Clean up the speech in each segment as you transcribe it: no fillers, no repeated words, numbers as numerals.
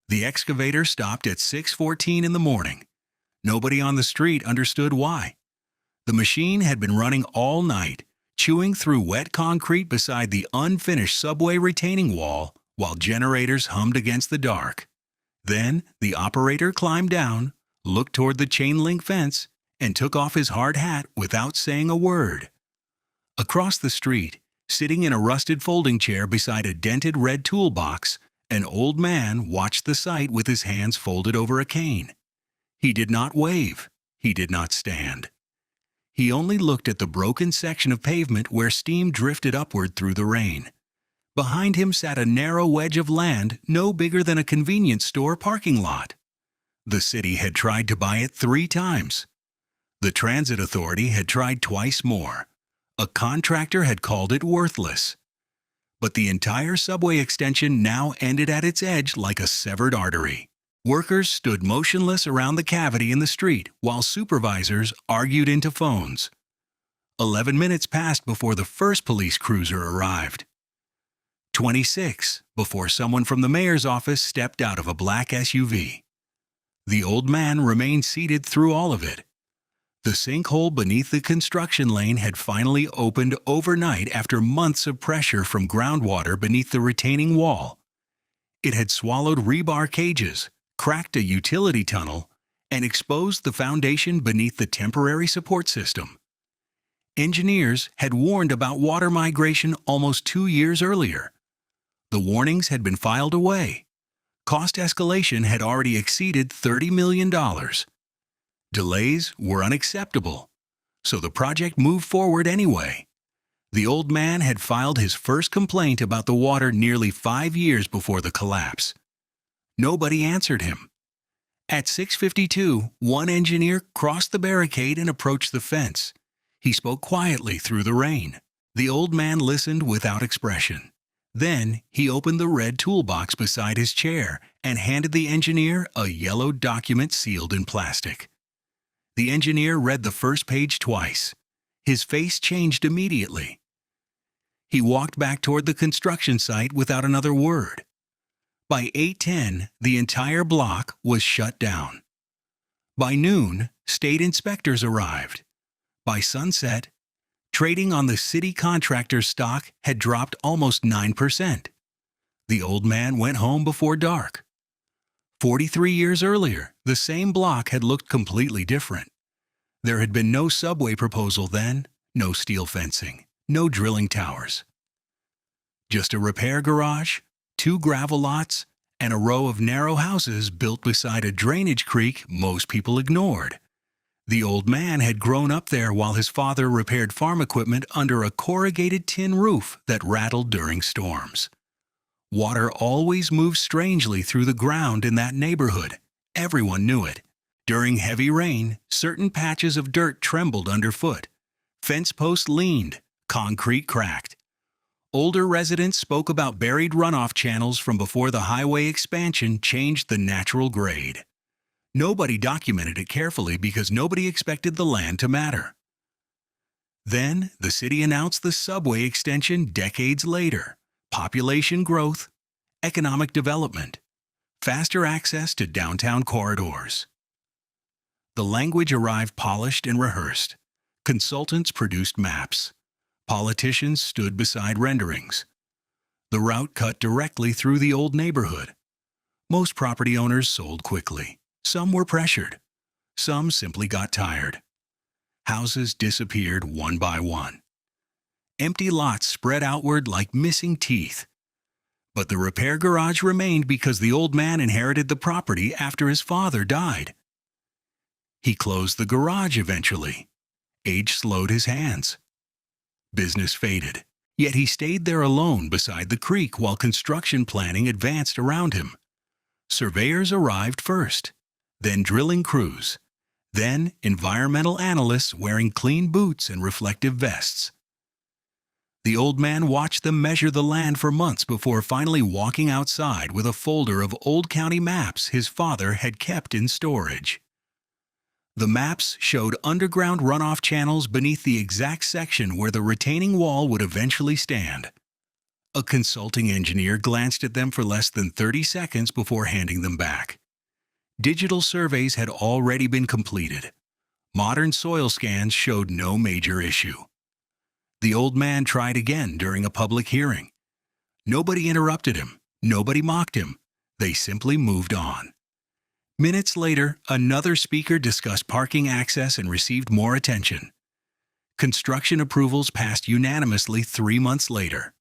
The excavator stopped at 6:14 in the morning. Nobody on the street understood why. The machine had been running all night, chewing through wet concrete beside the unfinished subway retaining wall while generators hummed against the dark. Then the operator climbed down, looked toward the chain link fence, and took off his hard hat without saying a word. Across the street, sitting in a rusted folding chair beside a dented red toolbox, an old man watched the site with his hands folded over a cane. He did not wave. He did not stand. He only looked at the broken section of pavement where steam drifted upward through the rain. Behind him sat a narrow wedge of land no bigger than a convenience store parking lot. The city had tried to buy it 3 times. The transit authority had tried twice more. A contractor had called it worthless. But the entire subway extension now ended at its edge like a severed artery. Workers stood motionless around the cavity in the street while supervisors argued into phones. 11 minutes passed before the first police cruiser arrived. 26 before someone from the mayor's office stepped out of a black SUV. The old man remained seated through all of it. The sinkhole beneath the construction lane had finally opened overnight after months of pressure from groundwater beneath the retaining wall. It had swallowed rebar cages, cracked a utility tunnel, and exposed the foundation beneath the temporary support system. Engineers had warned about water migration almost 2 years earlier. The warnings had been filed away. Cost escalation had already exceeded $30 million. Delays were unacceptable, so the project moved forward anyway. The old man had filed his first complaint about the water nearly 5 years before the collapse. Nobody answered him. At 6:52, one engineer crossed the barricade and approached the fence. He spoke quietly through the rain. The old man listened without expression. Then he opened the red toolbox beside his chair and handed the engineer a yellow document sealed in plastic. The engineer read the first page twice. His face changed immediately. He walked back toward the construction site without another word. By 8:10, the entire block was shut down. By noon, state inspectors arrived. By sunset, trading on the city contractor's stock had dropped almost 9%. The old man went home before dark. 43 years earlier, the same block had looked completely different. There had been no subway proposal then, no steel fencing, no drilling towers. Just a repair garage, 2 gravel lots, and a row of narrow houses built beside a drainage creek most people ignored. The old man had grown up there while his father repaired farm equipment under a corrugated tin roof that rattled during storms. Water always moved strangely through the ground in that neighborhood. Everyone knew it. During heavy rain, certain patches of dirt trembled underfoot. Fence posts leaned, concrete cracked. Older residents spoke about buried runoff channels from before the highway expansion changed the natural grade. Nobody documented it carefully because nobody expected the land to matter. Then, the city announced the subway extension decades later. Population growth, economic development, faster access to downtown corridors. The language arrived polished and rehearsed. Consultants produced maps. Politicians stood beside renderings. The route cut directly through the old neighborhood. Most property owners sold quickly. Some were pressured. Some simply got tired. Houses disappeared one by one. Empty lots spread outward like missing teeth. But the repair garage remained because the old man inherited the property after his father died. He closed the garage eventually. Age slowed his hands. Business faded, yet he stayed there alone beside the creek while construction planning advanced around him. Surveyors arrived first, then drilling crews, then environmental analysts wearing clean boots and reflective vests. The old man watched them measure the land for months before finally walking outside with a folder of old county maps his father had kept in storage. The maps showed underground runoff channels beneath the exact section where the retaining wall would eventually stand. A consulting engineer glanced at them for less than 30 seconds before handing them back. Digital surveys had already been completed. Modern soil scans showed no major issue. The old man tried again during a public hearing. Nobody interrupted him. Nobody mocked him. They simply moved on. Minutes later, another speaker discussed parking access and received more attention. Construction approvals passed unanimously 3 months later.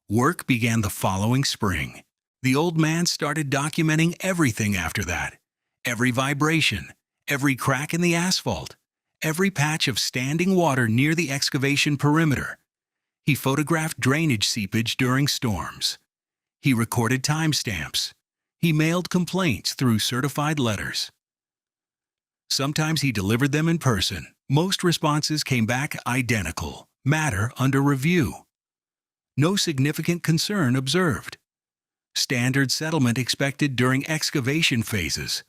Work began the following spring. The old man started documenting everything after that. Every vibration, every crack in the asphalt, every patch of standing water near the excavation perimeter. He photographed drainage seepage during storms. He recorded timestamps. He mailed complaints through certified letters. Sometimes he delivered them in person. Most responses came back identical. Matter under review. No significant concern observed. Standard settlement expected during excavation phases.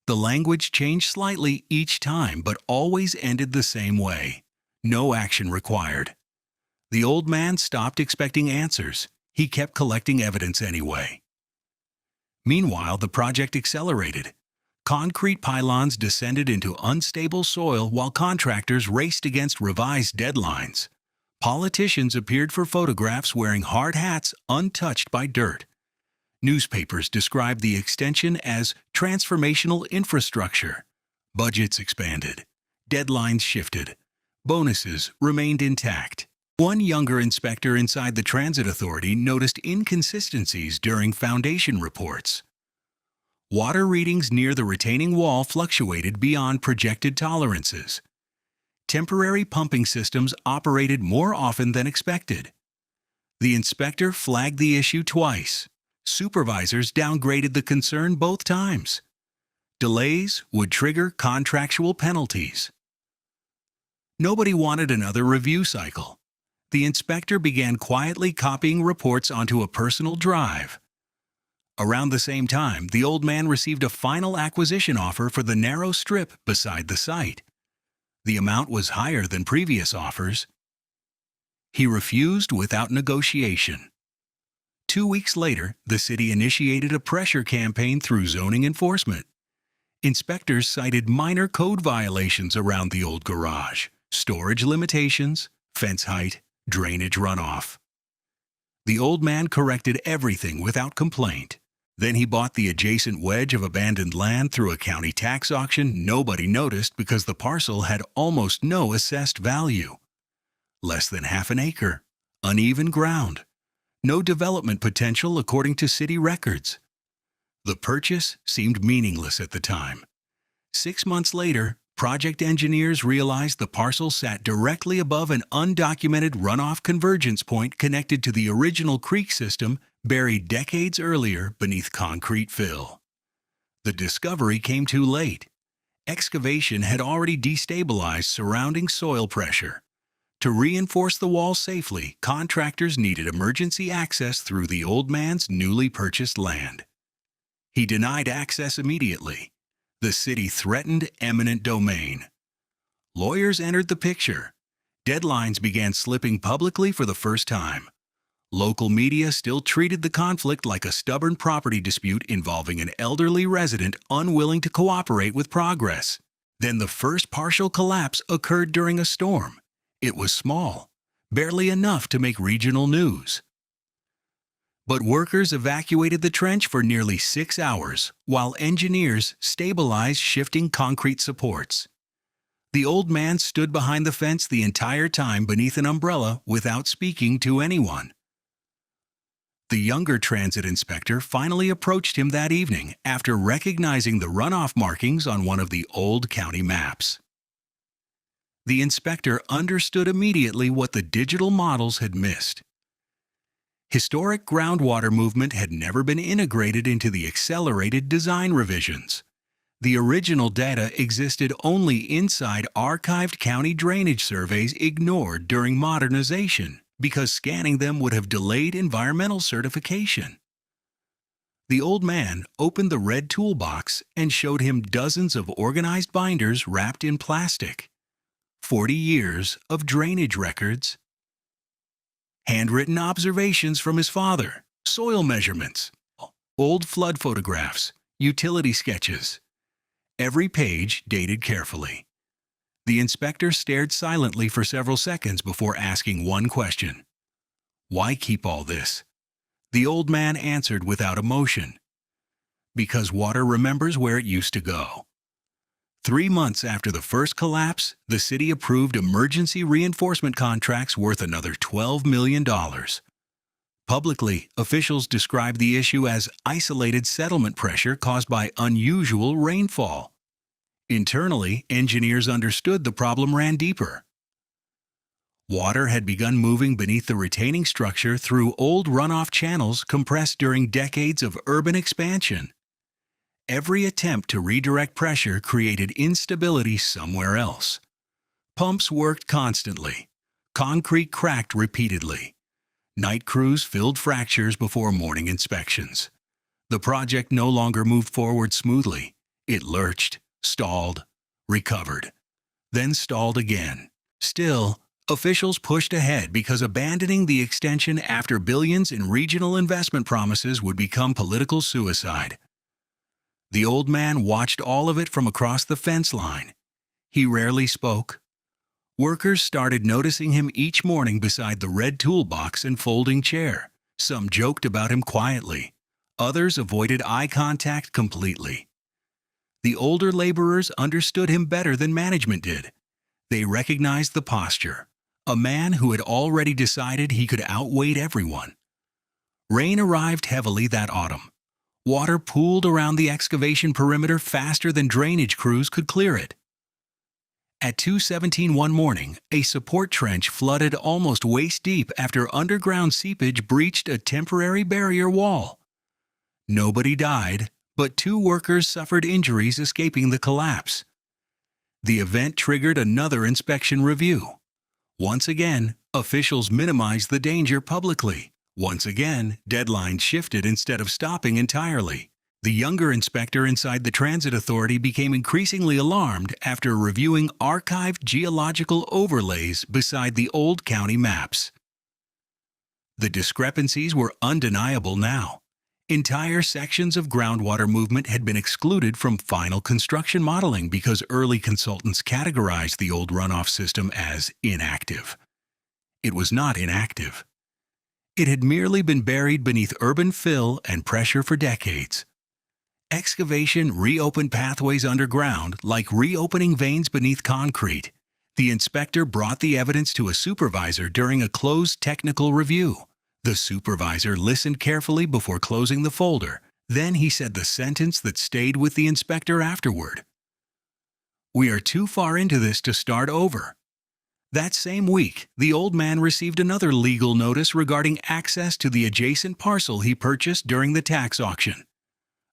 The language changed slightly each time, but always ended the same way. No action required. The old man stopped expecting answers. He kept collecting evidence anyway. Meanwhile, the project accelerated. Concrete pylons descended into unstable soil while contractors raced against revised deadlines. Politicians appeared for photographs wearing hard hats untouched by dirt. Newspapers described the extension as transformational infrastructure. Budgets expanded. Deadlines shifted. Bonuses remained intact. One younger inspector inside the Transit Authority noticed inconsistencies during foundation reports. Water readings near the retaining wall fluctuated beyond projected tolerances. Temporary pumping systems operated more often than expected. The inspector flagged the issue twice. Supervisors downgraded the concern both times. Delays would trigger contractual penalties. Nobody wanted another review cycle. The inspector began quietly copying reports onto a personal drive. Around the same time, the old man received a final acquisition offer for the narrow strip beside the site. The amount was higher than previous offers. He refused without negotiation. 2 weeks later, the city initiated a pressure campaign through zoning enforcement. Inspectors cited minor code violations around the old garage: storage limitations, fence height, drainage runoff. The old man corrected everything without complaint. Then he bought the adjacent wedge of abandoned land through a county tax auction nobody noticed because the parcel had almost no assessed value. Less than half an acre, uneven ground, no development potential according to city records. The purchase seemed meaningless at the time. 6 months later, project engineers realized the parcel sat directly above an undocumented runoff convergence point connected to the original creek system buried decades earlier beneath concrete fill. The discovery came too late. Excavation had already destabilized surrounding soil pressure. To reinforce the wall safely, contractors needed emergency access through the old man's newly purchased land. He denied access immediately. The city threatened eminent domain. Lawyers entered the picture. Deadlines began slipping publicly for the first time. Local media still treated the conflict like a stubborn property dispute involving an elderly resident unwilling to cooperate with progress. Then the first partial collapse occurred during a storm. It was small, barely enough to make regional news. But workers evacuated the trench for nearly 6 hours, while engineers stabilized shifting concrete supports. The old man stood behind the fence the entire time beneath an umbrella without speaking to anyone. The younger transit inspector finally approached him that evening after recognizing the runoff markings on one of the old county maps. The inspector understood immediately what the digital models had missed. Historic groundwater movement had never been integrated into the accelerated design revisions. The original data existed only inside archived county drainage surveys ignored during modernization because scanning them would have delayed environmental certification. The old man opened the red toolbox and showed him dozens of organized binders wrapped in plastic. 40 years of drainage records, handwritten observations from his father, soil measurements, old flood photographs, utility sketches. Every page dated carefully. The inspector stared silently for several seconds before asking one question. "Why keep all this?" The old man answered without emotion. "Because water remembers where it used to go." 3 months after the first collapse, the city approved emergency reinforcement contracts worth another $12 million. Publicly, officials described the issue as isolated settlement pressure caused by unusual rainfall. Internally, engineers understood the problem ran deeper. Water had begun moving beneath the retaining structure through old runoff channels compressed during decades of urban expansion. Every attempt to redirect pressure created instability somewhere else. Pumps worked constantly. Concrete cracked repeatedly. Night crews filled fractures before morning inspections. The project no longer moved forward smoothly. It lurched, stalled, recovered, then stalled again. Still, officials pushed ahead because abandoning the extension after billions in regional investment promises would become political suicide. The old man watched all of it from across the fence line. He rarely spoke. Workers started noticing him each morning beside the red toolbox and folding chair. Some joked about him quietly. Others avoided eye contact completely. The older laborers understood him better than management did. They recognized the posture. A man who had already decided he could outweigh everyone. Rain arrived heavily that autumn. Water pooled around the excavation perimeter faster than drainage crews could clear it. At 2:17 one morning, a support trench flooded almost waist-deep after underground seepage breached a temporary barrier wall. Nobody died, but 2 workers suffered injuries escaping the collapse. The event triggered another inspection review. Once again, officials minimized the danger publicly. Once again, deadlines shifted instead of stopping entirely. The younger inspector inside the transit authority became increasingly alarmed after reviewing archived geological overlays beside the old county maps. The discrepancies were undeniable now. Entire sections of groundwater movement had been excluded from final construction modeling because early consultants categorized the old runoff system as inactive. It was not inactive. It had merely been buried beneath urban fill and pressure for decades. Excavation reopened pathways underground like reopening veins beneath concrete. The inspector brought the evidence to a supervisor during a closed technical review. The supervisor listened carefully before closing the folder. Then he said the sentence that stayed with the inspector afterward. "We are too far into this to start over." That same week, the old man received another legal notice regarding access to the adjacent parcel he purchased during the tax auction.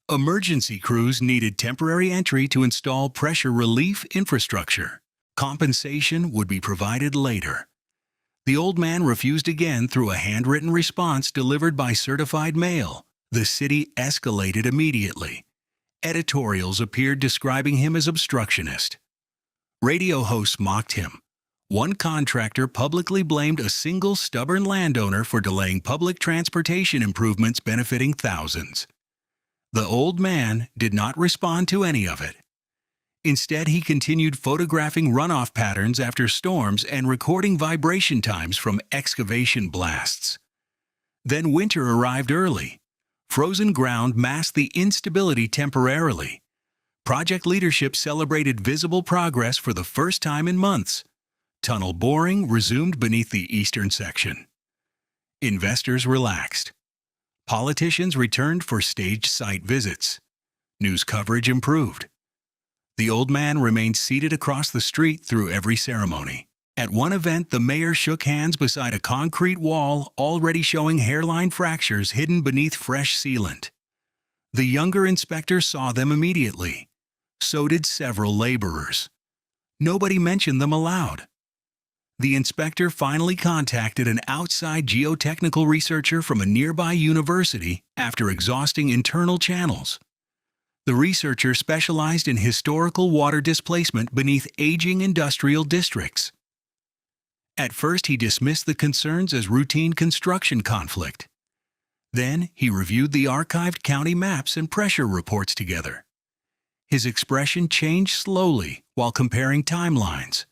Emergency crews needed temporary entry to install pressure relief infrastructure. Compensation would be provided later. The old man refused again through a handwritten response delivered by certified mail. The city escalated immediately. Editorials appeared describing him as obstructionist. Radio hosts mocked him. One contractor publicly blamed a single stubborn landowner for delaying public transportation improvements benefiting thousands. The old man did not respond to any of it. Instead, he continued photographing runoff patterns after storms and recording vibration times from excavation blasts. Then winter arrived early. Frozen ground masked the instability temporarily. Project leadership celebrated visible progress for the first time in months. Tunnel boring resumed beneath the eastern section. Investors relaxed. Politicians returned for staged site visits. News coverage improved. The old man remained seated across the street through every ceremony. At one event, the mayor shook hands beside a concrete wall already showing hairline fractures hidden beneath fresh sealant. The younger inspector saw them immediately. So did several laborers. Nobody mentioned them aloud. The inspector finally contacted an outside geotechnical researcher from a nearby university after exhausting internal channels. The researcher specialized in historical water displacement beneath aging industrial districts. At first, he dismissed the concerns as routine construction conflict. Then, he reviewed the archived county maps and pressure reports together. His expression changed slowly while comparing timelines.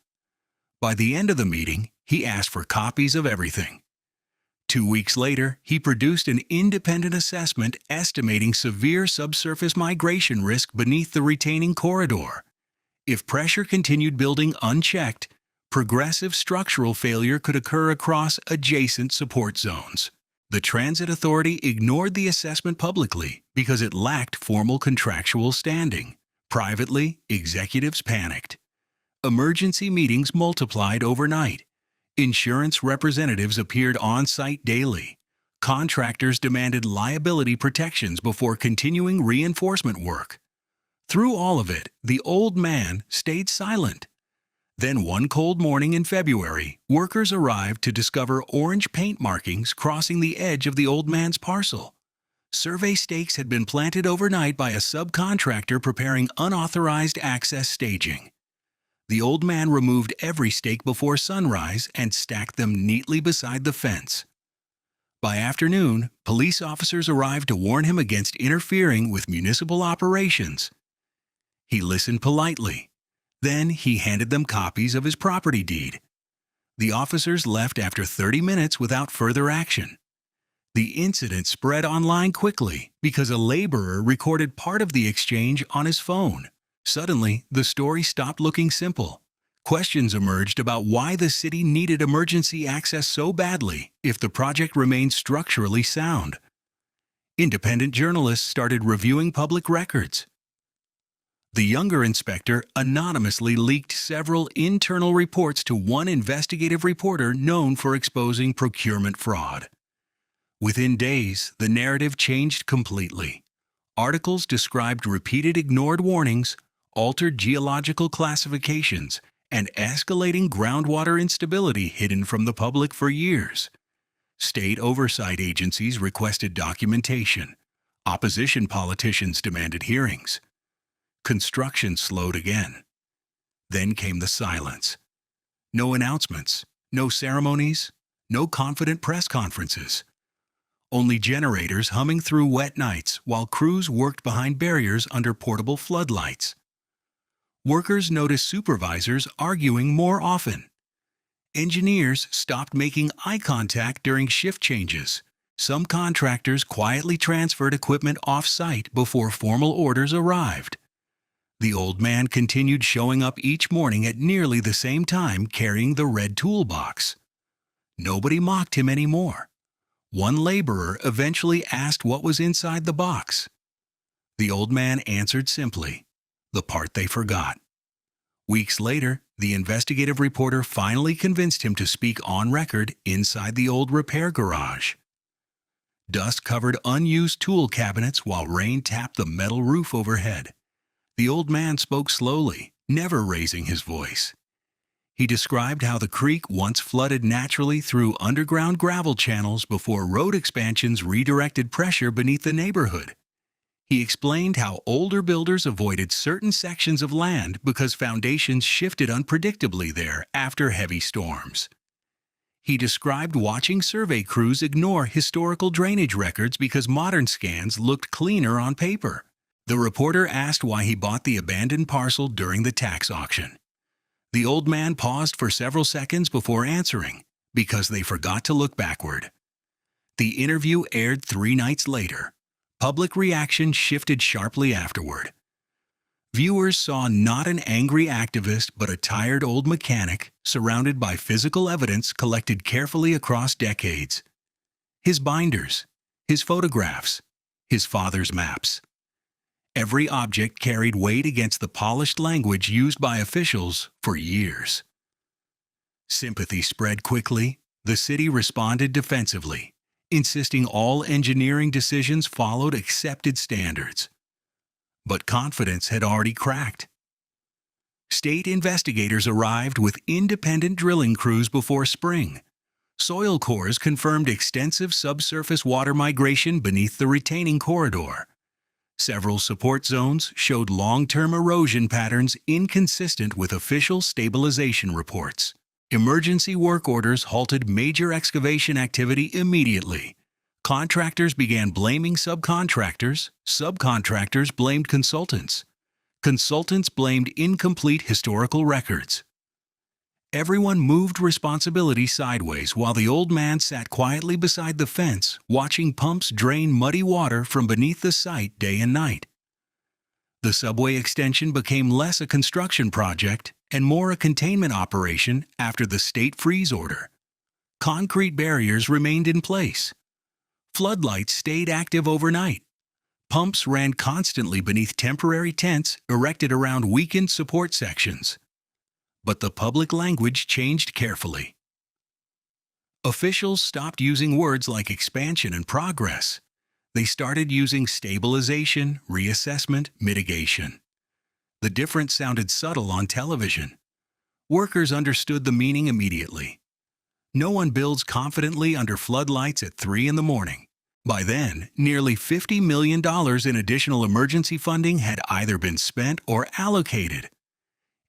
By the end of the meeting, he asked for copies of everything. 2 weeks later, he produced an independent assessment estimating severe subsurface migration risk beneath the retaining corridor. If pressure continued building unchecked, progressive structural failure could occur across adjacent support zones. The Transit Authority ignored the assessment publicly because it lacked formal contractual standing. Privately, executives panicked. Emergency meetings multiplied overnight. Insurance representatives appeared on site daily. Contractors demanded liability protections before continuing reinforcement work. Through all of it, the old man stayed silent. Then one cold morning in February, workers arrived to discover orange paint markings crossing the edge of the old man's parcel. Survey stakes had been planted overnight by a subcontractor preparing unauthorized access staging. The old man removed every stake before sunrise and stacked them neatly beside the fence. By afternoon, police officers arrived to warn him against interfering with municipal operations. He listened politely. Then he handed them copies of his property deed. The officers left after 30 minutes without further action. The incident spread online quickly because a laborer recorded part of the exchange on his phone. Suddenly, the story stopped looking simple. Questions emerged about why the city needed emergency access so badly if the project remained structurally sound. Independent journalists started reviewing public records. The younger inspector anonymously leaked several internal reports to one investigative reporter known for exposing procurement fraud. Within days, the narrative changed completely. Articles described repeated ignored warnings, altered geological classifications, and escalating groundwater instability hidden from the public for years. State oversight agencies requested documentation. Opposition politicians demanded hearings. Construction slowed again. Then came the silence. No announcements, no ceremonies, no confident press conferences. Only generators humming through wet nights while crews worked behind barriers under portable floodlights. Workers noticed supervisors arguing more often. Engineers stopped making eye contact during shift changes. Some contractors quietly transferred equipment off-site before formal orders arrived. The old man continued showing up each morning at nearly the same time carrying the red toolbox. Nobody mocked him anymore. One laborer eventually asked what was inside the box. The old man answered simply, the part they forgot. Weeks later, the investigative reporter finally convinced him to speak on record inside the old repair garage. Dust covered unused tool cabinets while rain tapped the metal roof overhead. The old man spoke slowly, never raising his voice. He described how the creek once flooded naturally through underground gravel channels before road expansions redirected pressure beneath the neighborhood. He explained how older builders avoided certain sections of land because foundations shifted unpredictably there after heavy storms. He described watching survey crews ignore historical drainage records because modern scans looked cleaner on paper. The reporter asked why he bought the abandoned parcel during the tax auction. The old man paused for several seconds before answering, because they forgot to look backward. The interview aired 3 nights later. Public reaction shifted sharply afterward. Viewers saw not an angry activist but a tired old mechanic surrounded by physical evidence collected carefully across decades. His binders, his photographs, his father's maps. Every object carried weight against the polished language used by officials for years. Sympathy spread quickly. The city responded defensively, insisting all engineering decisions followed accepted standards. But confidence had already cracked. State investigators arrived with independent drilling crews before spring. Soil cores confirmed extensive subsurface water migration beneath the retaining corridor. Several support zones showed long-term erosion patterns inconsistent with official stabilization reports. Emergency work orders halted major excavation activity immediately. Contractors began blaming subcontractors. Subcontractors blamed consultants. Consultants blamed incomplete historical records. Everyone moved responsibility sideways while the old man sat quietly beside the fence, watching pumps drain muddy water from beneath the site day and night. The subway extension became less a construction project and more a containment operation after the state freeze order. Concrete barriers remained in place. Floodlights stayed active overnight. Pumps ran constantly beneath temporary tents erected around weakened support sections. But the public language changed carefully. Officials stopped using words like expansion and progress. They started using stabilization, reassessment, mitigation. The difference sounded subtle on television. Workers understood the meaning immediately. No one builds confidently under floodlights at 3 in the morning. By then, nearly $50 million in additional emergency funding had either been spent or allocated.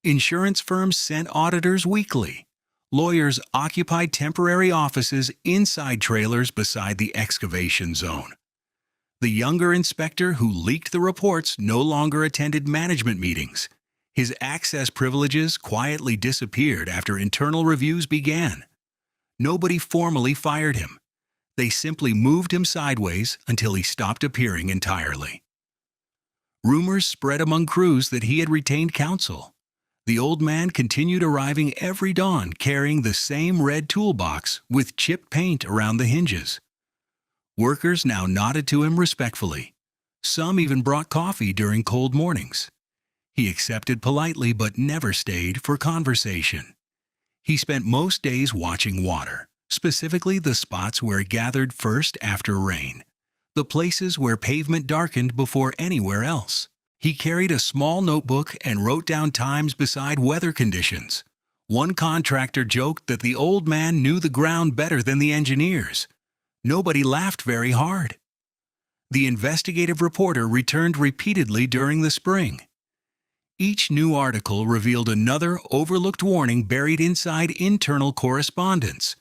Insurance firms sent auditors weekly. Lawyers occupied temporary offices inside trailers beside the excavation zone. The younger inspector who leaked the reports no longer attended management meetings. His access privileges quietly disappeared after internal reviews began. Nobody formally fired him. They simply moved him sideways until he stopped appearing entirely. Rumors spread among crews that he had retained counsel. The old man continued arriving every dawn carrying the same red toolbox with chipped paint around the hinges. Workers now nodded to him respectfully. Some even brought coffee during cold mornings. He accepted politely but never stayed for conversation. He spent most days watching water, specifically the spots where it gathered first after rain, the places where pavement darkened before anywhere else. He carried a small notebook and wrote down times beside weather conditions. One contractor joked that the old man knew the ground better than the engineers. Nobody laughed very hard. The investigative reporter returned repeatedly during the spring. Each new article revealed another overlooked warning buried inside internal correspondence: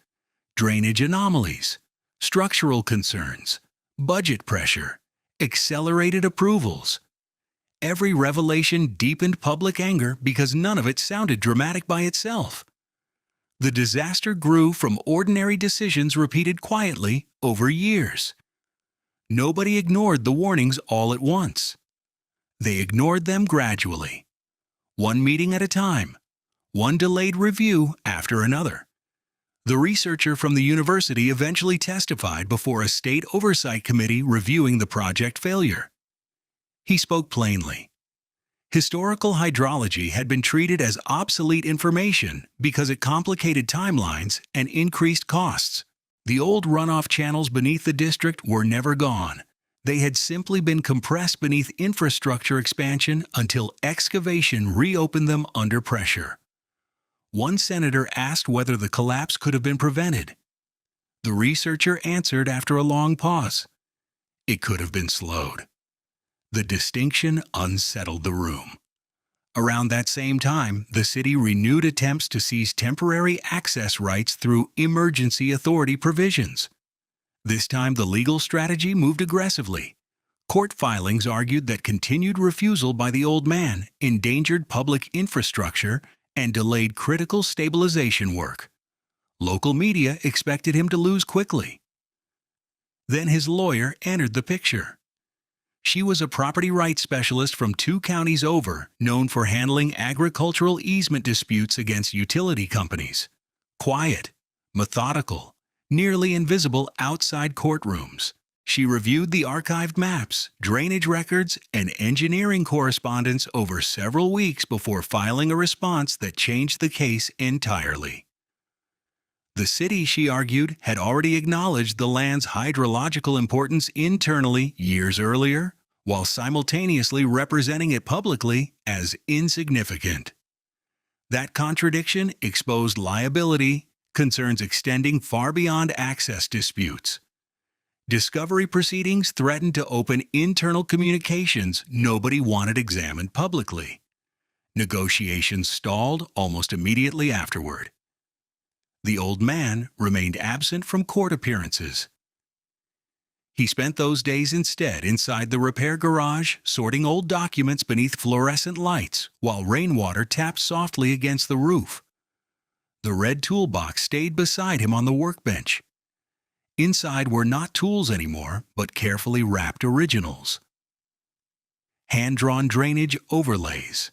drainage anomalies, structural concerns, budget pressure, accelerated approvals. Every revelation deepened public anger because none of it sounded dramatic by itself. The disaster grew from ordinary decisions repeated quietly over years. Nobody ignored the warnings all at once. They ignored them gradually, one meeting at a time, one delayed review after another. The researcher from the university eventually testified before a state oversight committee reviewing the project failure. He spoke plainly. Historical hydrology had been treated as obsolete information because it complicated timelines and increased costs. The old runoff channels beneath the district were never gone. They had simply been compressed beneath infrastructure expansion until excavation reopened them under pressure. One senator asked whether the collapse could have been prevented. The researcher answered after a long pause. It could have been slowed. The distinction unsettled the room. Around that same time, the city renewed attempts to seize temporary access rights through emergency authority provisions. This time, the legal strategy moved aggressively. Court filings argued that continued refusal by the old man endangered public infrastructure and delayed critical stabilization work. Local media expected him to lose quickly. Then his lawyer entered the picture. She was a property rights specialist from 2 counties over, known for handling agricultural easement disputes against utility companies. Quiet, methodical, nearly invisible outside courtrooms. She reviewed the archived maps, drainage records, and engineering correspondence over several weeks before filing a response that changed the case entirely. The city, she argued, had already acknowledged the land's hydrological importance internally years earlier, while simultaneously representing it publicly as insignificant. That contradiction exposed liability, concerns extending far beyond access disputes. Discovery proceedings threatened to open internal communications nobody wanted examined publicly. Negotiations stalled almost immediately afterward. The old man remained absent from court appearances. He spent those days instead inside the repair garage, sorting old documents beneath fluorescent lights while rainwater tapped softly against the roof. The red toolbox stayed beside him on the workbench. Inside were not tools anymore, but carefully wrapped originals. Hand-drawn drainage overlays.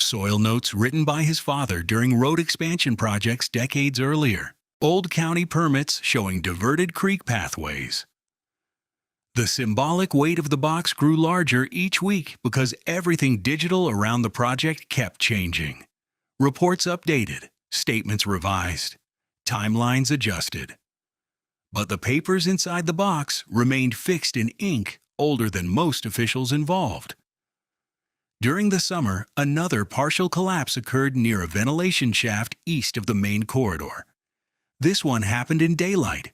Soil notes written by his father during road expansion projects decades earlier. Old county permits showing diverted creek pathways. The symbolic weight of the box grew larger each week because everything digital around the project kept changing. Reports updated, statements revised, timelines adjusted. But the papers inside the box remained fixed in ink older than most officials involved. During the summer, another partial collapse occurred near a ventilation shaft east of the main corridor. This one happened in daylight.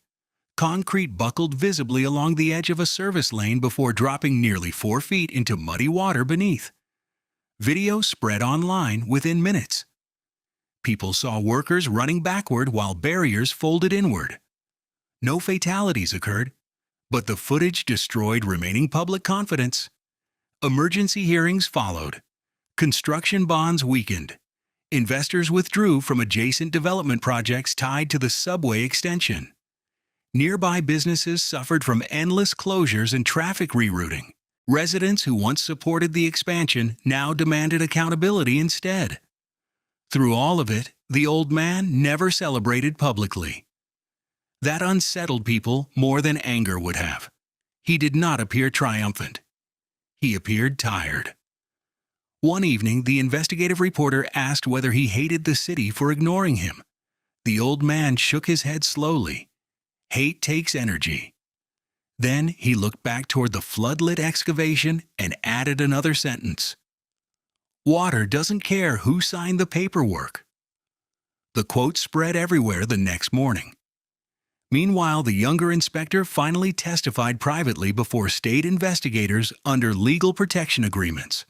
Concrete buckled visibly along the edge of a service lane before dropping nearly 4 feet into muddy water beneath. Video spread online within minutes. People saw workers running backward while barriers folded inward. No fatalities occurred, but the footage destroyed remaining public confidence. Emergency hearings followed. Construction bonds weakened. Investors withdrew from adjacent development projects tied to the subway extension. Nearby businesses suffered from endless closures and traffic rerouting. Residents who once supported the expansion now demanded accountability instead. Through all of it, the old man never celebrated publicly. That unsettled people more than anger would have. He did not appear triumphant. He appeared tired. One evening, the investigative reporter asked whether he hated the city for ignoring him. The old man shook his head slowly. Hate takes energy. Then he looked back toward the floodlit excavation and added another sentence. Water doesn't care who signed the paperwork. The quote spread everywhere the next morning. Meanwhile, the younger inspector finally testified privately before state investigators under legal protection agreements.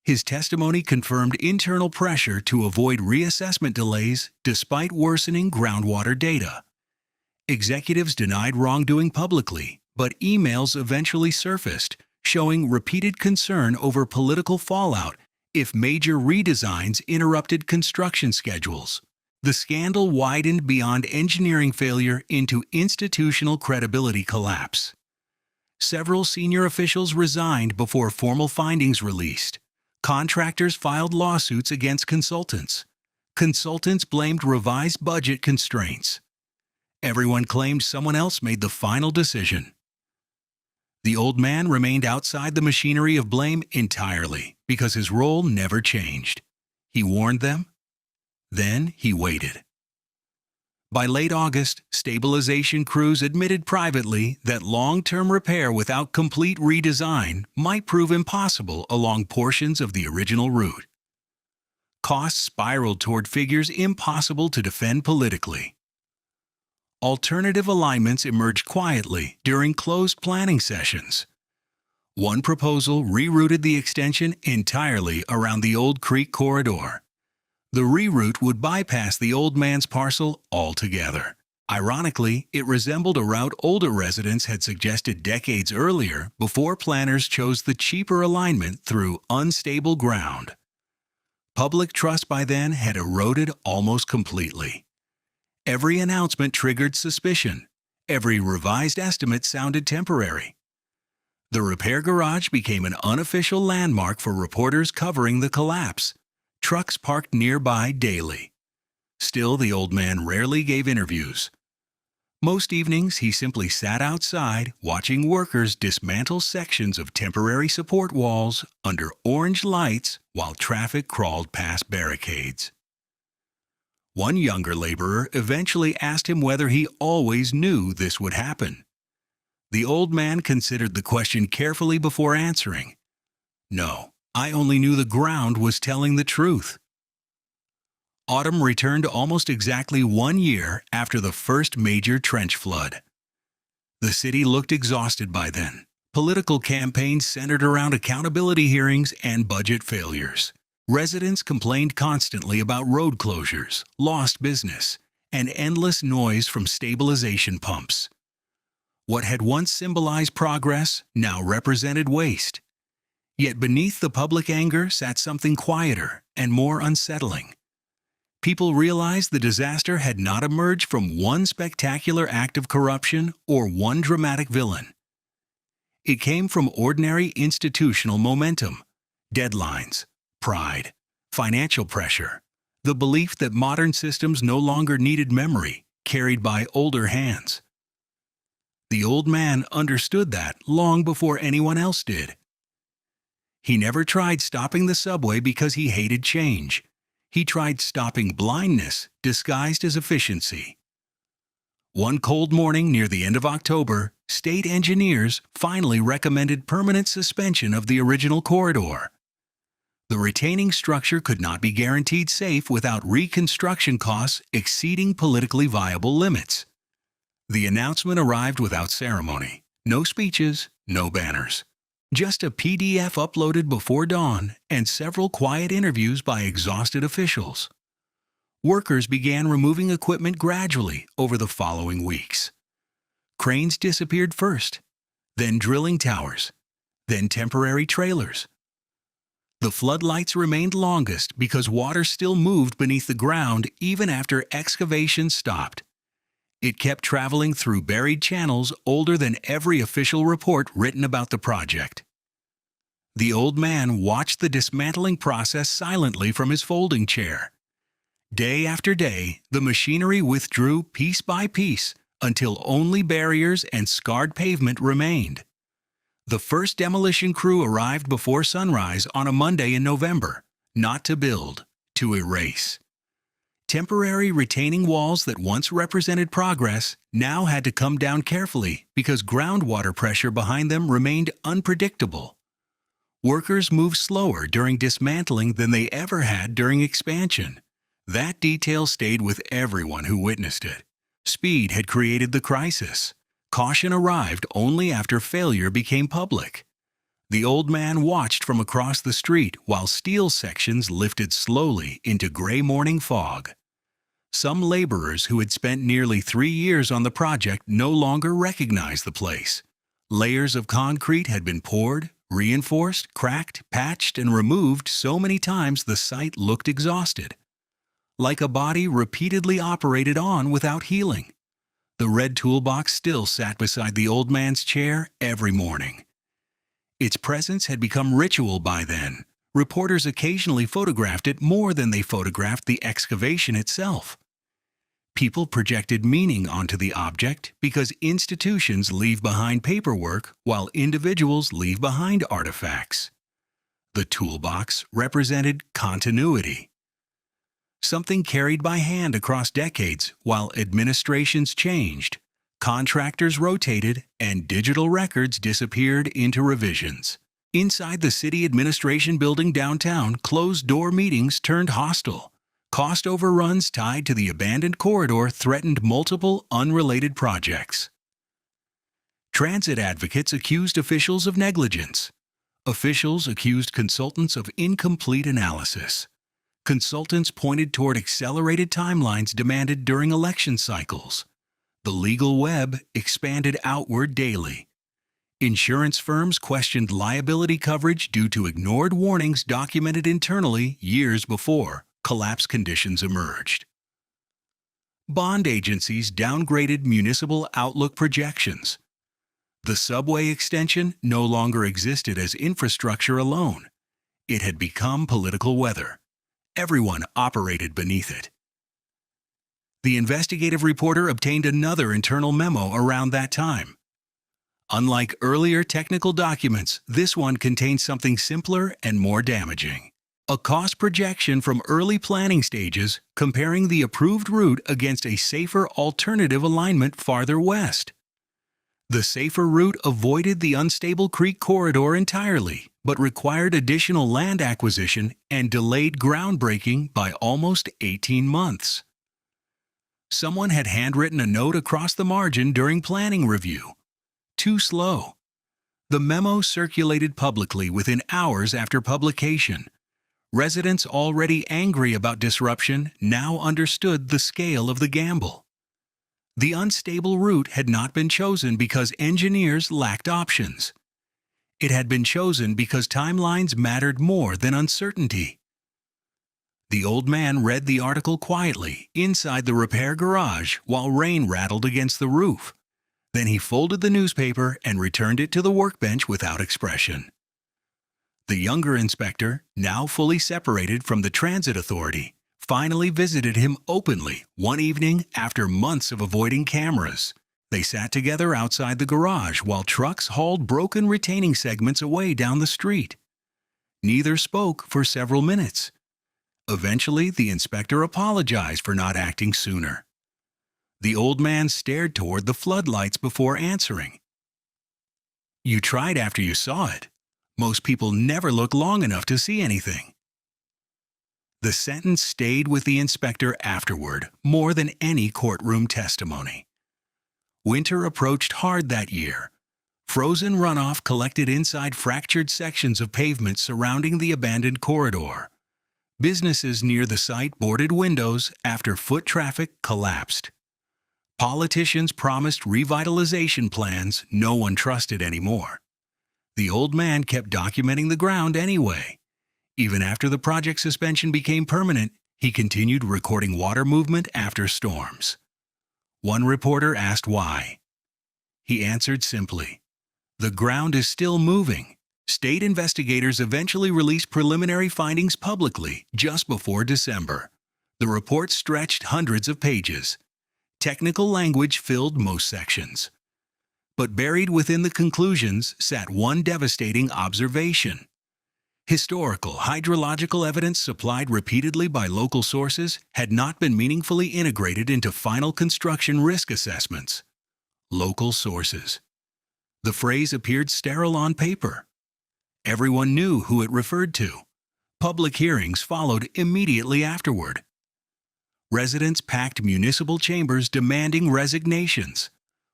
His testimony confirmed internal pressure to avoid reassessment delays despite worsening groundwater data. Executives denied wrongdoing publicly, but emails eventually surfaced, showing repeated concern over political fallout if major redesigns interrupted construction schedules. The scandal widened beyond engineering failure into institutional credibility collapse. Several senior officials resigned before formal findings released. Contractors filed lawsuits against consultants. Consultants blamed revised budget constraints. Everyone claimed someone else made the final decision. The old man remained outside the machinery of blame entirely because his role never changed. He warned them. Then he waited. By late August, stabilization crews admitted privately that long-term repair without complete redesign might prove impossible along portions of the original route. Costs spiraled toward figures impossible to defend politically. Alternative alignments emerged quietly during closed planning sessions. One proposal rerouted the extension entirely around the Old Creek corridor. The reroute would bypass the old man's parcel altogether. Ironically, it resembled a route older residents had suggested decades earlier before planners chose the cheaper alignment through unstable ground. Public trust by then had eroded almost completely. Every announcement triggered suspicion. Every revised estimate sounded temporary. The repair garage became an unofficial landmark for reporters covering the collapse. Trucks parked nearby daily. Still, the old man rarely gave interviews. Most evenings, he simply sat outside, watching workers dismantle sections of temporary support walls under orange lights while traffic crawled past barricades. One younger laborer eventually asked him whether he always knew this would happen. The old man considered the question carefully before answering. No, I only knew the ground was telling the truth. Autumn returned almost exactly 1 year after the first major trench flood. The city looked exhausted by then. Political campaigns centered around accountability hearings and budget failures. Residents complained constantly about road closures, lost business, and endless noise from stabilization pumps. What had once symbolized progress now represented waste. Yet beneath the public anger sat something quieter and more unsettling. People realized the disaster had not emerged from one spectacular act of corruption or one dramatic villain. It came from ordinary institutional momentum, deadlines, pride, financial pressure, the belief that modern systems no longer needed memory carried by older hands. The old man understood that long before anyone else did. He never tried stopping the subway because he hated change. He tried stopping blindness disguised as efficiency. One cold morning near the end of October, state engineers finally recommended permanent suspension of the original corridor. The retaining structure could not be guaranteed safe without reconstruction costs exceeding politically viable limits. The announcement arrived without ceremony. No speeches, no banners. Just a PDF uploaded before dawn and several quiet interviews by exhausted officials. Workers began removing equipment gradually over the following weeks. Cranes disappeared first, then drilling towers, then temporary trailers. The floodlights remained longest because water still moved beneath the ground even after excavation stopped. It kept traveling through buried channels older than every official report written about the project. The old man watched the dismantling process silently from his folding chair. Day after day, the machinery withdrew piece by piece until only barriers and scarred pavement remained. The first demolition crew arrived before sunrise on a Monday in November, not to build, to erase. Temporary retaining walls that once represented progress now had to come down carefully because groundwater pressure behind them remained unpredictable. Workers moved slower during dismantling than they ever had during expansion. That detail stayed with everyone who witnessed it. Speed had created the crisis. Caution arrived only after failure became public. The old man watched from across the street while steel sections lifted slowly into gray morning fog. Some laborers who had spent nearly 3 years on the project no longer recognized the place. Layers of concrete had been poured, reinforced, cracked, patched, and removed so many times the site looked exhausted. Like a body repeatedly operated on without healing. The red toolbox still sat beside the old man's chair every morning. Its presence had become ritual by then. Reporters occasionally photographed it more than they photographed the excavation itself. People projected meaning onto the object because institutions leave behind paperwork while individuals leave behind artifacts. The toolbox represented continuity. Something carried by hand across decades while administrations changed, contractors rotated, and digital records disappeared into revisions. Inside the city administration building downtown, closed-door meetings turned hostile. Cost overruns tied to the abandoned corridor threatened multiple unrelated projects. Transit advocates accused officials of negligence. Officials accused consultants of incomplete analysis. Consultants pointed toward accelerated timelines demanded during election cycles. The legal web expanded outward daily. Insurance firms questioned liability coverage due to ignored warnings documented internally years before collapse conditions emerged. Bond agencies downgraded municipal outlook projections. The subway extension no longer existed as infrastructure alone. It had become political weather. Everyone operated beneath it. The investigative reporter obtained another internal memo around that time. Unlike earlier technical documents, this one contained something simpler and more damaging. A cost projection from early planning stages comparing the approved route against a safer alternative alignment farther west. The safer route avoided the unstable creek corridor entirely, but required additional land acquisition and delayed groundbreaking by almost 18 months. Someone had handwritten a note across the margin during planning review. Too slow. The memo circulated publicly within hours after publication. Residents already angry about disruption now understood the scale of the gamble. The unstable route had not been chosen because engineers lacked options. It had been chosen because timelines mattered more than uncertainty. The old man read the article quietly inside the repair garage while rain rattled against the roof. Then he folded the newspaper and returned it to the workbench without expression. The younger inspector, now fully separated from the transit authority, finally visited him openly one evening after months of avoiding cameras. They sat together outside the garage while trucks hauled broken retaining segments away down the street. Neither spoke for several minutes. Eventually, the inspector apologized for not acting sooner. The old man stared toward the floodlights before answering. "You tried after you saw it. Most people never look long enough to see anything." The sentence stayed with the inspector afterward more than any courtroom testimony. Winter approached hard that year. Frozen runoff collected inside fractured sections of pavement surrounding the abandoned corridor. Businesses near the site boarded windows after foot traffic collapsed. Politicians promised revitalization plans no one trusted anymore. The old man kept documenting the ground anyway. Even after the project suspension became permanent, he continued recording water movement after storms. One reporter asked why. He answered simply, "The ground is still moving." State investigators eventually released preliminary findings publicly just before December. The report stretched hundreds of pages. Technical language filled most sections. But buried within the conclusions sat one devastating observation. Historical hydrological evidence supplied repeatedly by local sources had not been meaningfully integrated into final construction risk assessments. Local sources. The phrase appeared sterile on paper. Everyone knew who it referred to. Public hearings followed immediately afterward. Residents packed municipal chambers demanding resignations.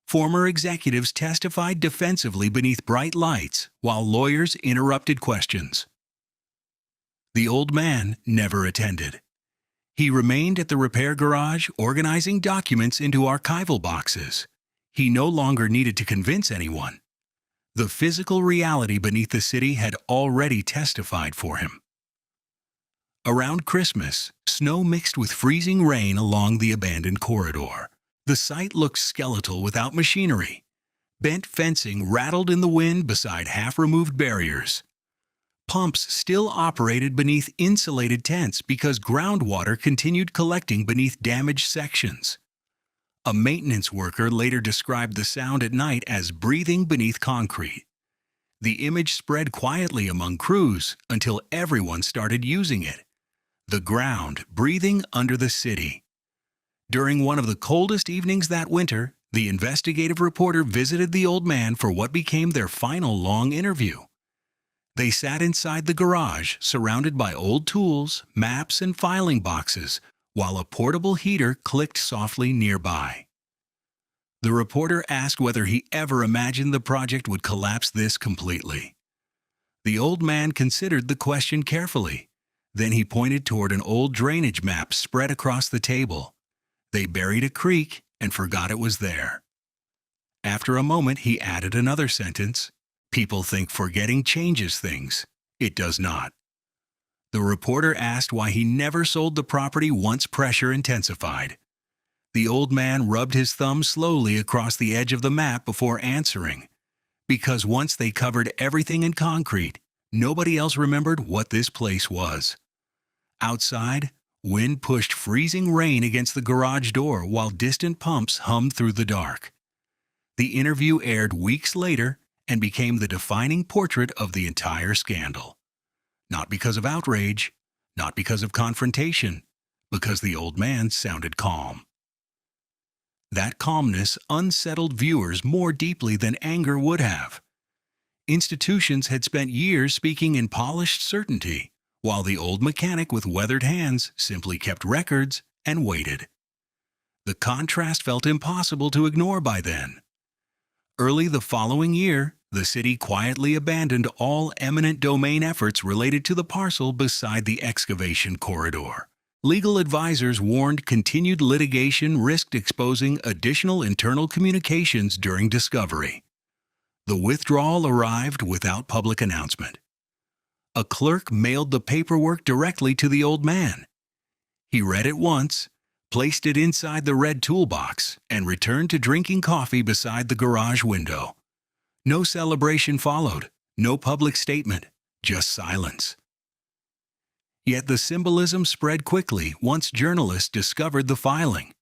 Former executives testified defensively beneath bright lights while lawyers interrupted questions. The old man never attended. He remained at the repair garage organizing documents into archival boxes. He no longer needed to convince anyone. The physical reality beneath the city had already testified for him. Around Christmas, snow mixed with freezing rain along the abandoned corridor. The site looked skeletal without machinery. Bent fencing rattled in the wind beside half-removed barriers. Pumps still operated beneath insulated tents because groundwater continued collecting beneath damaged sections. A maintenance worker later described the sound at night as breathing beneath concrete. The image spread quietly among crews until everyone started using it. The ground breathing under the city. During one of the coldest evenings that winter, the investigative reporter visited the old man for what became their final long interview. They sat inside the garage, surrounded by old tools, maps, and filing boxes, while a portable heater clicked softly nearby. The reporter asked whether he ever imagined the project would collapse this completely. The old man considered the question carefully. Then he pointed toward an old drainage map spread across the table. They buried a creek and forgot it was there. After a moment, he added another sentence. "People think forgetting changes things. It does not." The reporter asked why he never sold the property once pressure intensified. The old man rubbed his thumb slowly across the edge of the map before answering. Because once they covered everything in concrete, nobody else remembered what this place was. Outside, wind pushed freezing rain against the garage door while distant pumps hummed through the dark. The interview aired weeks later and became the defining portrait of the entire scandal. Not because of outrage, not because of confrontation, because the old man sounded calm. That calmness unsettled viewers more deeply than anger would have. Institutions had spent years speaking in polished certainty, while the old mechanic with weathered hands simply kept records and waited. The contrast felt impossible to ignore by then. Early the following year, The city quietly abandoned all eminent domain efforts related to the parcel beside the excavation corridor. Legal advisors warned continued litigation risked exposing additional internal communications during discovery. The withdrawal arrived without public announcement. A clerk mailed the paperwork directly to the old man. He read it once, placed it inside the red toolbox, and returned to drinking coffee beside the garage window. No celebration followed, no public statement, just silence. Yet the symbolism spread quickly once journalists discovered the filing.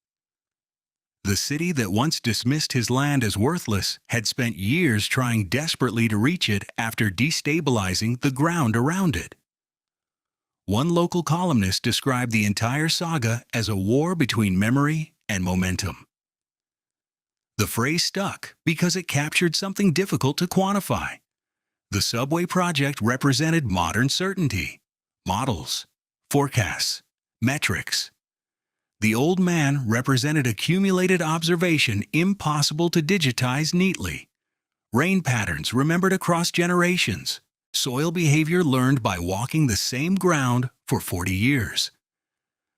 The city that once dismissed his land as worthless had spent years trying desperately to reach it after destabilizing the ground around it. One local columnist described the entire saga as a war between memory and momentum. The phrase stuck because it captured something difficult to quantify. The subway project represented modern certainty, models, forecasts, metrics. The old man represented accumulated observation impossible to digitize neatly. Rain patterns remembered across generations, soil behavior learned by walking the same ground for 40 years.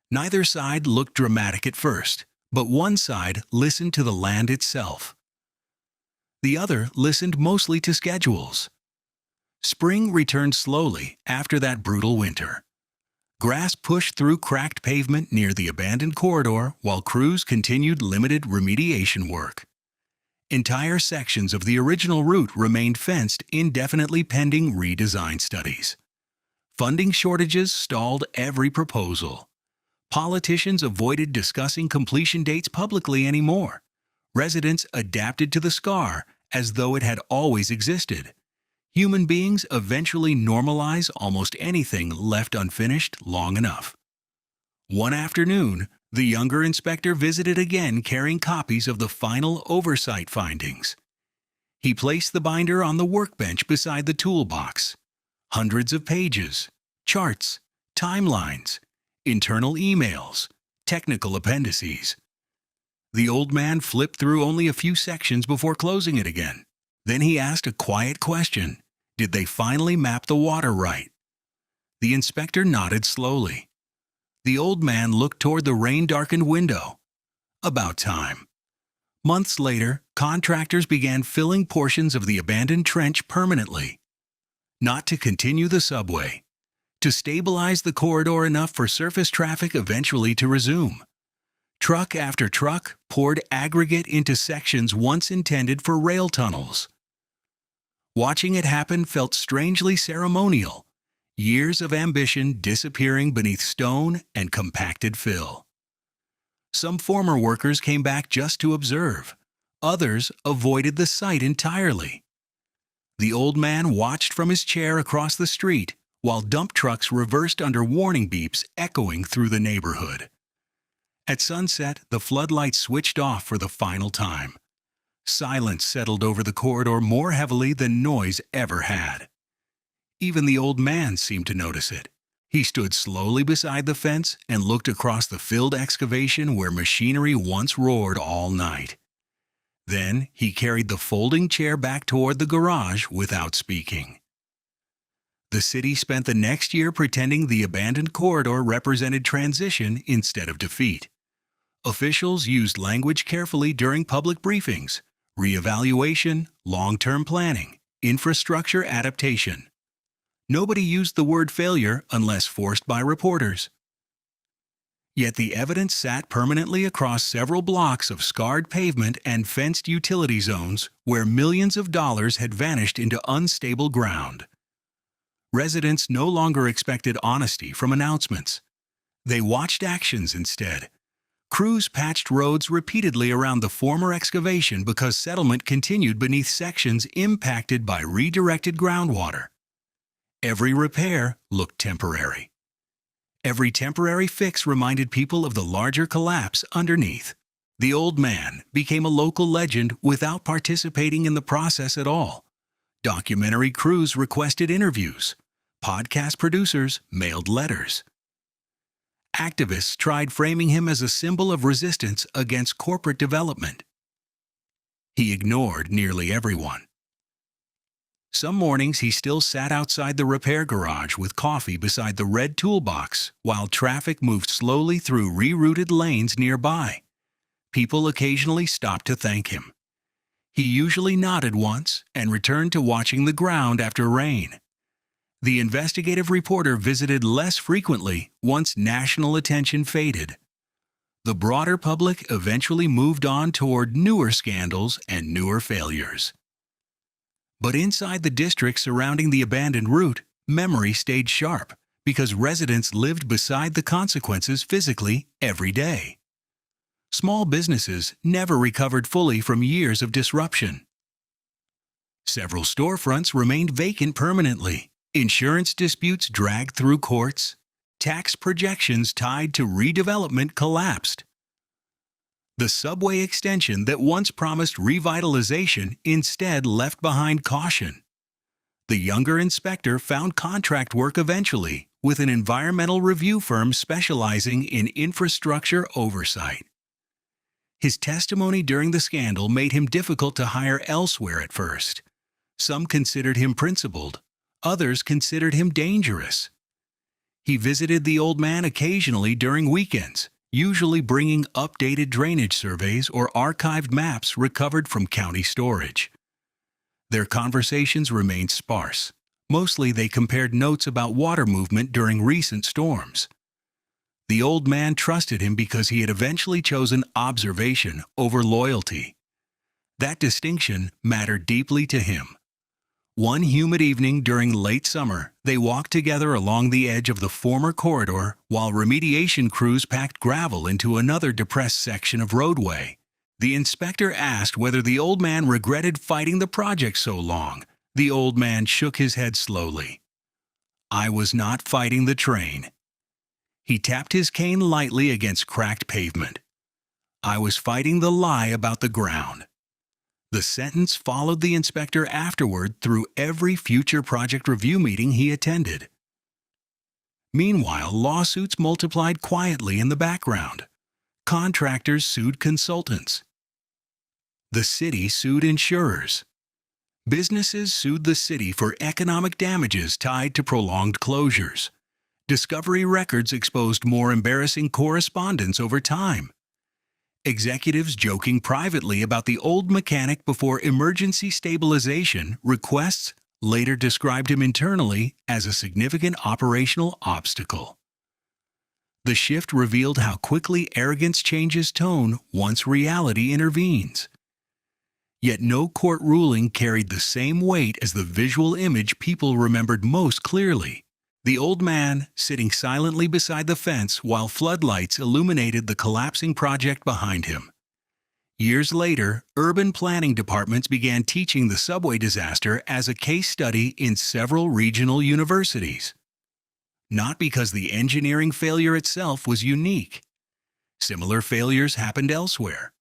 Neither side looked dramatic at first, but one side listened to the land itself. The other listened mostly to schedules. Spring returned slowly after that brutal winter. Grass pushed through cracked pavement near the abandoned corridor while crews continued limited remediation work. Entire sections of the original route remained fenced indefinitely pending redesign studies. Funding shortages stalled every proposal. Politicians avoided discussing completion dates publicly anymore. Residents adapted to the scar as though it had always existed. Human beings eventually normalize almost anything left unfinished long enough. One afternoon, the younger inspector visited again carrying copies of the final oversight findings. He placed the binder on the workbench beside the toolbox. Hundreds of pages, charts, timelines, internal emails, technical appendices. The old man flipped through only a few sections before closing it again. Then he asked a quiet question. Did they finally map the water right? The inspector nodded slowly. The old man looked toward the rain-darkened window. About time. Months later, contractors began filling portions of the abandoned trench permanently. Not to continue the subway. To stabilize the corridor enough for surface traffic eventually to resume. Truck after truck poured aggregate into sections once intended for rail tunnels. Watching it happen felt strangely ceremonial. Years of ambition disappearing beneath stone and compacted fill. Some former workers came back just to observe. Others avoided the site entirely. The old man watched from his chair across the street while dump trucks reversed under warning beeps echoing through the neighborhood. At sunset, the floodlights switched off for the final time. Silence settled over the corridor more heavily than noise ever had. Even the old man seemed to notice it. He stood slowly beside the fence and looked across the filled excavation where machinery once roared all night. Then he carried the folding chair back toward the garage without speaking. The city spent the next year pretending the abandoned corridor represented transition instead of defeat. Officials used language carefully during public briefings: reevaluation, long-term planning, infrastructure adaptation. Nobody used the word failure unless forced by reporters. Yet the evidence sat permanently across several blocks of scarred pavement and fenced utility zones where millions of dollars had vanished into unstable ground. Residents no longer expected honesty from announcements. They watched actions instead. Crews patched roads repeatedly around the former excavation because settlement continued beneath sections impacted by redirected groundwater. Every repair looked temporary. Every temporary fix reminded people of the larger collapse underneath. The old man became a local legend without participating in the process at all. Documentary crews requested interviews. Podcast producers mailed letters. Activists tried framing him as a symbol of resistance against corporate development. He ignored nearly everyone. Some mornings he still sat outside the repair garage with coffee beside the red toolbox while traffic moved slowly through rerouted lanes nearby. People occasionally stopped to thank him. He usually nodded once and returned to watching the ground after rain. The investigative reporter visited less frequently once national attention faded. The broader public eventually moved on toward newer scandals and newer failures. But inside the district surrounding the abandoned route, memory stayed sharp because residents lived beside the consequences physically every day. Small businesses never recovered fully from years of disruption. Several storefronts remained vacant permanently. Insurance disputes dragged through courts. Tax projections tied to redevelopment collapsed. The subway extension that once promised revitalization instead left behind caution. The younger inspector found contract work eventually with an environmental review firm specializing in infrastructure oversight. His testimony during the scandal made him difficult to hire elsewhere at first. Some considered him principled. Others considered him dangerous. He visited the old man occasionally during weekends, usually bringing updated drainage surveys or archived maps recovered from county storage. Their conversations remained sparse. Mostly they compared notes about water movement during recent storms. The old man trusted him because he had eventually chosen observation over loyalty. That distinction mattered deeply to him. One humid evening during late summer, they walked together along the edge of the former corridor while remediation crews packed gravel into another depressed section of roadway. The inspector asked whether the old man regretted fighting the project so long. The old man shook his head slowly. "I was not fighting the train." He tapped his cane lightly against cracked pavement. "I was fighting the lie about the ground." The sentence followed the inspector afterward through every future project review meeting he attended. Meanwhile, lawsuits multiplied quietly in the background. Contractors sued consultants. The city sued insurers. Businesses sued the city for economic damages tied to prolonged closures. Discovery records exposed more embarrassing correspondence over time. Executives joking privately about the old mechanic before emergency stabilization requests later described him internally as a significant operational obstacle. The shift revealed how quickly arrogance changes tone once reality intervenes. Yet no court ruling carried the same weight as the visual image people remembered most clearly. The old man sitting silently beside the fence while floodlights illuminated the collapsing project behind him. Years later, urban planning departments began teaching the subway disaster as a case study in several regional universities. Not because the engineering failure itself was unique. Similar failures happened elsewhere.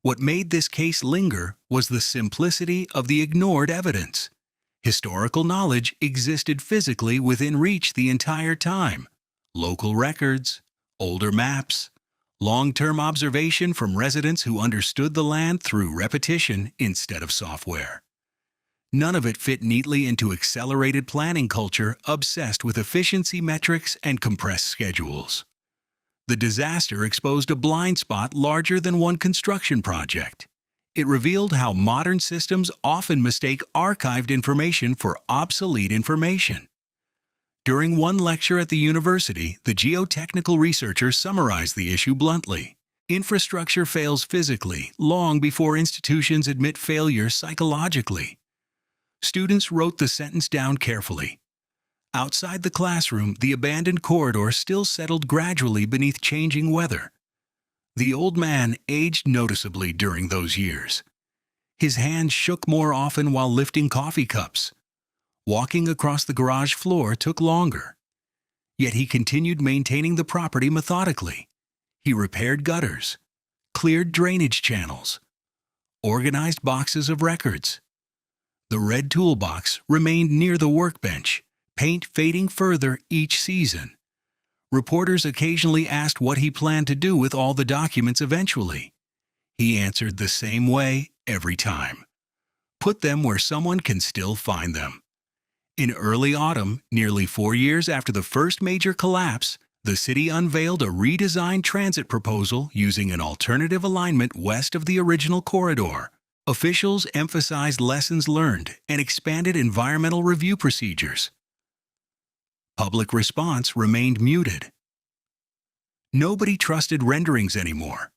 What made this case linger was the simplicity of the ignored evidence. Historical knowledge existed physically within reach the entire time. Local records, older maps, long-term observation from residents who understood the land through repetition instead of software. None of it fit neatly into accelerated planning culture obsessed with efficiency metrics and compressed schedules. The disaster exposed a blind spot larger than one construction project. It revealed how modern systems often mistake archived information for obsolete information. During one lecture at the university, the geotechnical researcher summarized the issue bluntly. Infrastructure fails physically long before institutions admit failure psychologically. Students wrote the sentence down carefully. Outside the classroom, the abandoned corridor still settled gradually beneath changing weather. The old man aged noticeably during those years. His hands shook more often while lifting coffee cups. Walking across the garage floor took longer. Yet he continued maintaining the property methodically. He repaired gutters, cleared drainage channels, organized boxes of records. The red toolbox remained near the workbench, paint fading further each season. Reporters occasionally asked what he planned to do with all the documents eventually. He answered the same way every time. Put them where someone can still find them. In early autumn, nearly 4 years after the first major collapse, the city unveiled a redesigned transit proposal using an alternative alignment west of the original corridor. Officials emphasized lessons learned and expanded environmental review procedures. Public response remained muted. Nobody trusted renderings anymore.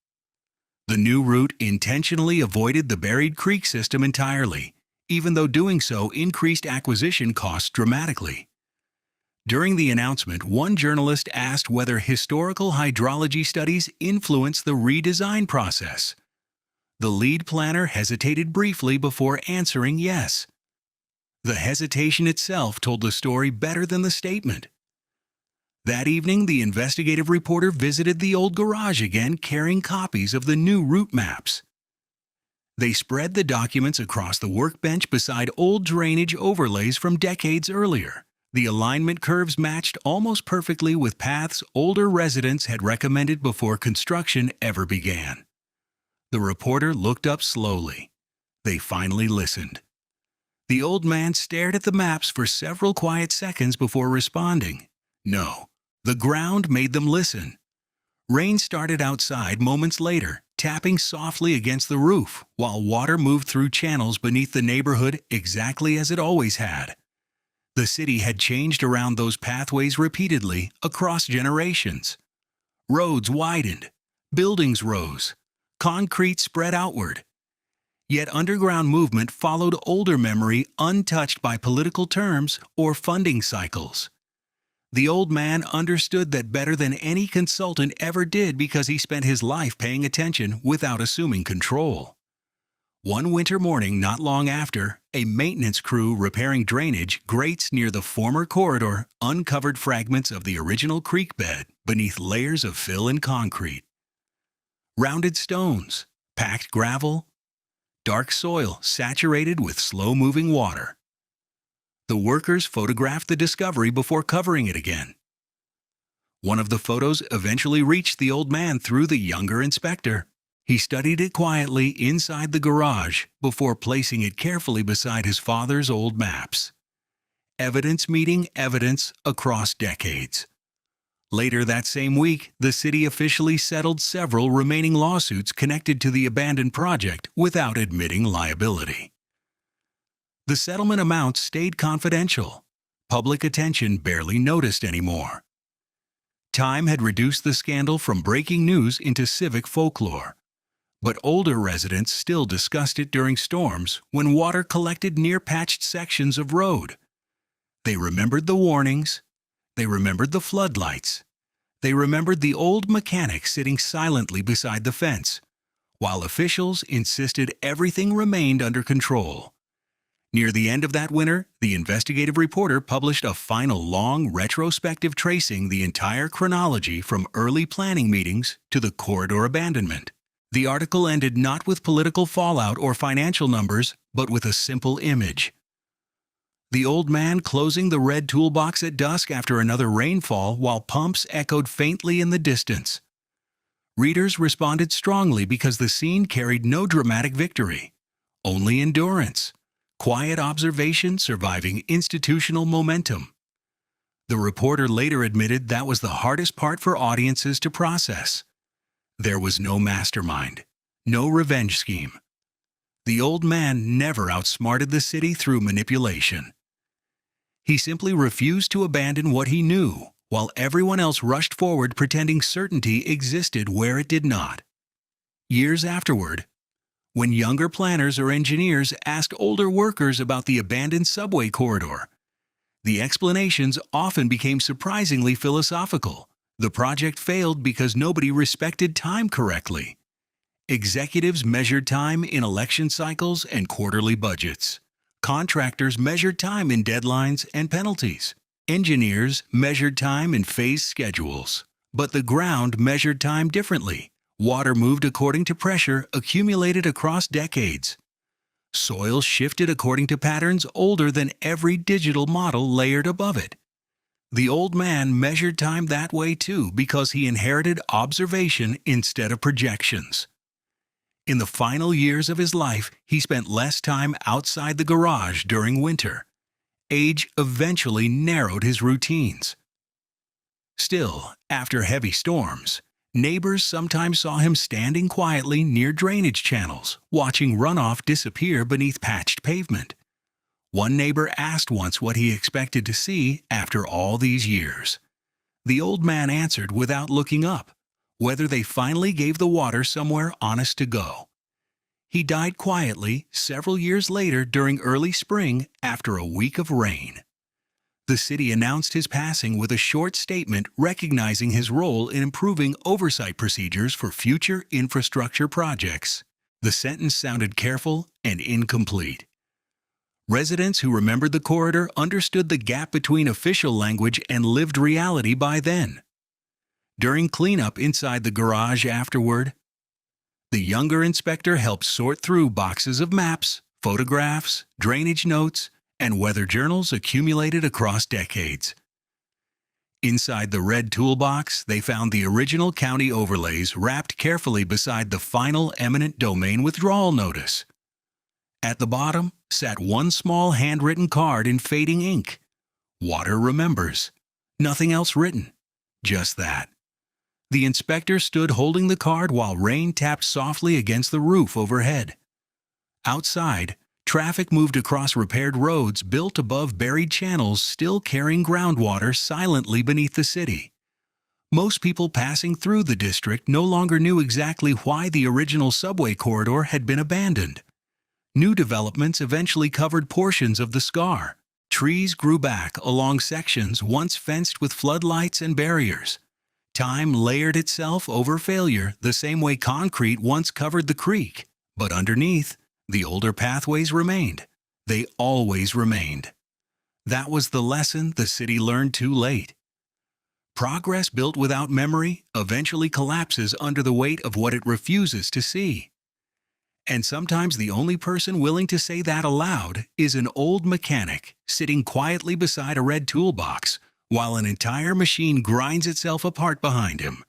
The new route intentionally avoided the buried creek system entirely, even though doing so increased acquisition costs dramatically. During the announcement, one journalist asked whether historical hydrology studies influenced the redesign process. The lead planner hesitated briefly before answering yes. The hesitation itself told the story better than the statement. That evening, the investigative reporter visited the old garage again, carrying copies of the new route maps. They spread the documents across the workbench beside old drainage overlays from decades earlier. The alignment curves matched almost perfectly with paths older residents had recommended before construction ever began. The reporter looked up slowly. They finally listened. The old man stared at the maps for several quiet seconds before responding. No, the ground made them listen. Rain started outside moments later, tapping softly against the roof, while water moved through channels beneath the neighborhood exactly as it always had. The city had changed around those pathways repeatedly across generations. Roads widened, buildings rose, concrete spread outward. Yet underground movement followed older memory untouched by political terms or funding cycles. The old man understood that better than any consultant ever did because he spent his life paying attention without assuming control. One winter morning not long after, a maintenance crew repairing drainage grates near the former corridor uncovered fragments of the original creek bed beneath layers of fill and concrete. Rounded stones, packed gravel, dark soil saturated with slow-moving water. The workers photographed the discovery before covering it again. One of the photos eventually reached the old man through the younger inspector. He studied it quietly inside the garage before placing it carefully beside his father's old maps. Evidence meeting evidence across decades. Later that same week, the city officially settled several remaining lawsuits connected to the abandoned project without admitting liability. The settlement amounts stayed confidential. Public attention barely noticed anymore. Time had reduced the scandal from breaking news into civic folklore. But older residents still discussed it during storms when water collected near patched sections of road. They remembered the warnings. They remembered the floodlights. They remembered the old mechanic sitting silently beside the fence, while officials insisted everything remained under control. Near the end of that winter, the investigative reporter published a final long retrospective tracing the entire chronology from early planning meetings to the corridor abandonment. The article ended not with political fallout or financial numbers, but with a simple image. The old man closing the red toolbox at dusk after another rainfall while pumps echoed faintly in the distance. Readers responded strongly because the scene carried no dramatic victory, only endurance, quiet observation surviving institutional momentum. The reporter later admitted that was the hardest part for audiences to process. There was no mastermind, no revenge scheme. The old man never outsmarted the city through manipulation. He simply refused to abandon what he knew, while everyone else rushed forward pretending certainty existed where it did not. Years afterward, when younger planners or engineers asked older workers about the abandoned subway corridor, the explanations often became surprisingly philosophical. The project failed because nobody respected time correctly. Executives measured time in election cycles and quarterly budgets. Contractors measured time in deadlines and penalties. Engineers measured time in phase schedules. But the ground measured time differently. Water moved according to pressure accumulated across decades. Soil shifted according to patterns older than every digital model layered above it. The old man measured time that way too because he inherited observation instead of projections. In the final years of his life, he spent less time outside the garage during winter. Age eventually narrowed his routines. Still, after heavy storms, neighbors sometimes saw him standing quietly near drainage channels, watching runoff disappear beneath patched pavement. One neighbor asked once what he expected to see after all these years. The old man answered without looking up, whether they finally gave the water somewhere honest to go. He died quietly several years later during early spring after a week of rain. The city announced his passing with a short statement recognizing his role in improving oversight procedures for future infrastructure projects. The sentence sounded careful and incomplete. Residents who remembered the corridor understood the gap between official language and lived reality by then. During cleanup inside the garage afterward, the younger inspector helped sort through boxes of maps, photographs, drainage notes, and weather journals accumulated across decades. Inside the red toolbox, they found the original county overlays wrapped carefully beside the final eminent domain withdrawal notice. At the bottom sat one small handwritten card in fading ink. Water remembers. Nothing else written. Just that. The inspector stood holding the card while rain tapped softly against the roof overhead. Outside, traffic moved across repaired roads built above buried channels still carrying groundwater silently beneath the city. Most people passing through the district no longer knew exactly why the original subway corridor had been abandoned. New developments eventually covered portions of the scar. Trees grew back along sections once fenced with floodlights and barriers. Time layered itself over failure the same way concrete once covered the creek. But underneath, the older pathways remained. They always remained. That was the lesson the city learned too late. Progress built without memory eventually collapses under the weight of what it refuses to see. And sometimes the only person willing to say that aloud is an old mechanic sitting quietly beside a red toolbox while an entire machine grinds itself apart behind him.